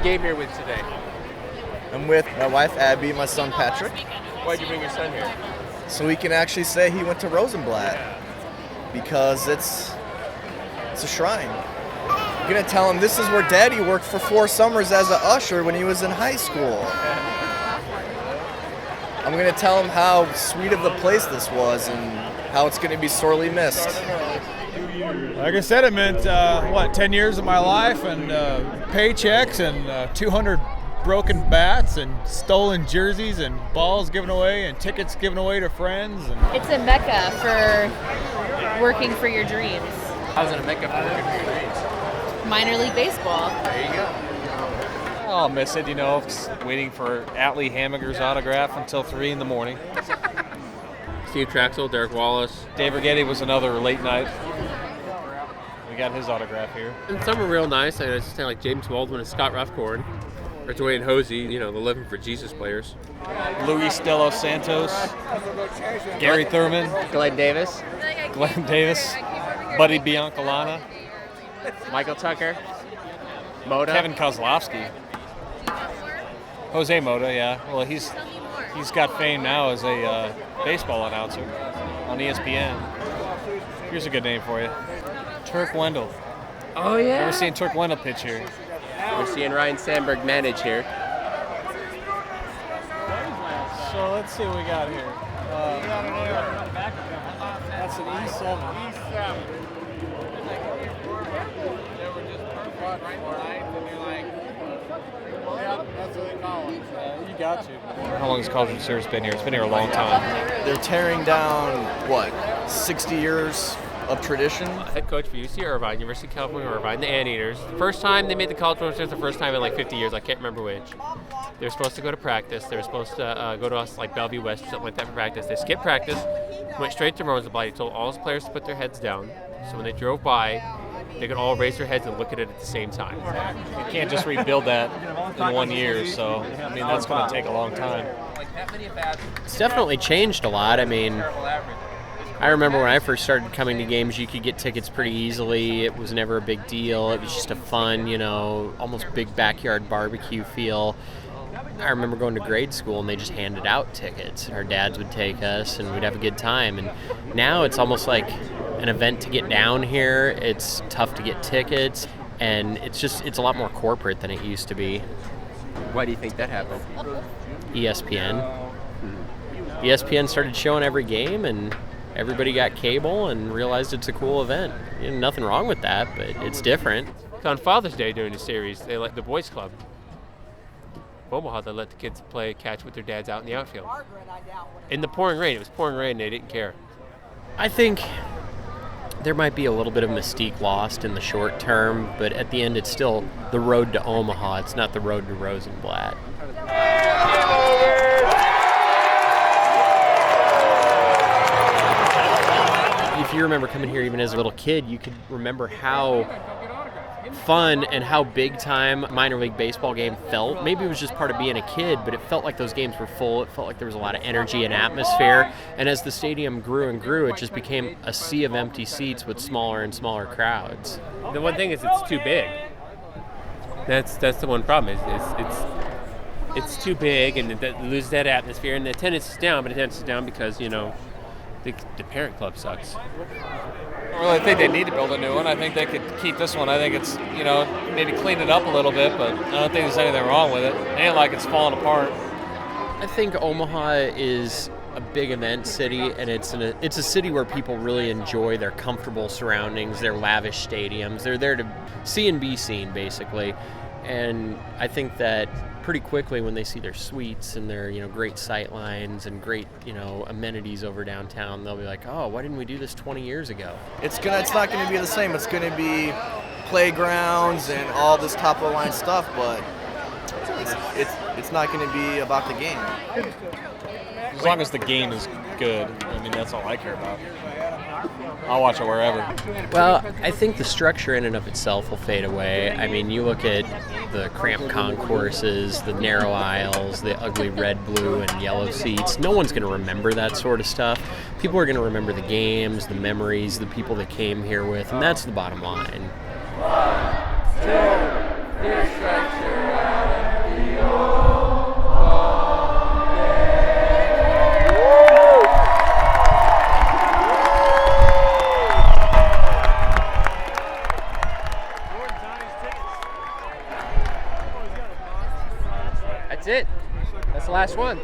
game here with today? I'm with my wife Abby, my son Patrick. Why'd you bring your son here? So we can actually say he went to Rosenblatt because it's a shrine. I'm gonna tell him this is where Daddy worked for 4 summers as an usher when he was in high school. I'm gonna tell him how sweet of the place this was and how it's gonna be sorely missed. Like I said, it meant 10 years of my life and paychecks and 200 broken bats and stolen jerseys and balls given away and tickets given away to friends. It's a mecca for working for your dreams. How's it a mecca for working for your dreams? Minor league baseball. There you go. I'll miss it, just waiting for Atlee Hammager's autograph until 3 in the morning. Steve Traxel, Derek Wallace. Dave Rigetti was another late night. We got his autograph here. And some are real nice. I just like James Baldwin and Scott Ruffcord. Or Dwayne Hosey, the Living for Jesus players. Luis De Los Santos, Gary Thurman, Glenn Davis, Buddy Biancalana, Michael Tucker, Moda. Kevin Kozlowski, Jose Moda, yeah. Well, he's got fame now as a baseball announcer on ESPN. Here's a good name for you. Turk Wendell. Oh, yeah. Ever seen Turk Wendell pitch here? We're seeing Ryan Sandberg manage here. So let's see what we got here. That's an E7. You got to. How long has College World Series been here? It's been here a long time. They're tearing down, 60 years of tradition? Head coach for UC Irvine, University of California, Irvine, the Anteaters. First time they made the College World Series, the first time in 50 years. I can't remember which. They were supposed to go to practice. They were supposed to go to us Bellevue West or something like that for practice. They skipped practice, went straight to Rosenblatt. He told all his players to put their heads down. So when they drove by, they could all raise their heads and look at it at the same time. You can't just rebuild that in 1 year, so that's going to take a long time. It's definitely changed a lot. I remember when I first started coming to games, you could get tickets pretty easily. It was never a big deal. It was just a fun, almost big backyard barbecue feel. I remember going to grade school and they just handed out tickets. Our dads would take us and we'd have a good time. And now it's almost like an event to get down here. It's tough to get tickets and it's a lot more corporate than it used to be. Why do you think that happened? ESPN. ESPN started showing every game and everybody got cable and realized it's a cool event. Nothing wrong with that, but it's different. On Father's Day during the series, they let the boys club Omaha, they let the kids play catch with their dads out in the outfield. In the pouring rain. It was pouring rain. They didn't care. I think there might be a little bit of mystique lost in the short term, but at the end it's still the road to Omaha. It's not the road to Rosenblatt. If you remember coming here even as a little kid, you could remember how fun and how big time minor league baseball game felt. Maybe it was just part of being a kid, but it felt like those games were full. It felt like there was a lot of energy and atmosphere. And as the stadium grew and grew, it just became a sea of empty seats with smaller and smaller crowds. The one thing is it's too big. That's the one problem. It's too big and it loses that atmosphere, and the attendance is down. But attendance is down because the parent club sucks. I really think they need to build a new one. I think they could keep this one. I think it's, maybe clean it up a little bit, but I don't think there's anything wrong with it. It ain't like it's falling apart. I think Omaha is a big event city, and it's a city where people really enjoy their comfortable surroundings, their lavish stadiums. They're there to see and be seen, basically. And I think that pretty quickly when they see their suites and their great sight lines and great amenities over downtown, they'll be like, oh, why didn't we do this 20 years ago? It's not going to be the same. It's going to be playgrounds and all this top of the line stuff, but it's not going to be about the game. As long as the game is good, that's all I care about. I'll watch it wherever. Well, I think the structure in and of itself will fade away. You look at the cramped concourses, the narrow aisles, the ugly red, blue, and yellow seats. No one's going to remember that sort of stuff. People are going to remember the games, the memories, the people that came here with, and that's the bottom line. 1, 2, new structure. That's it. That's the last one.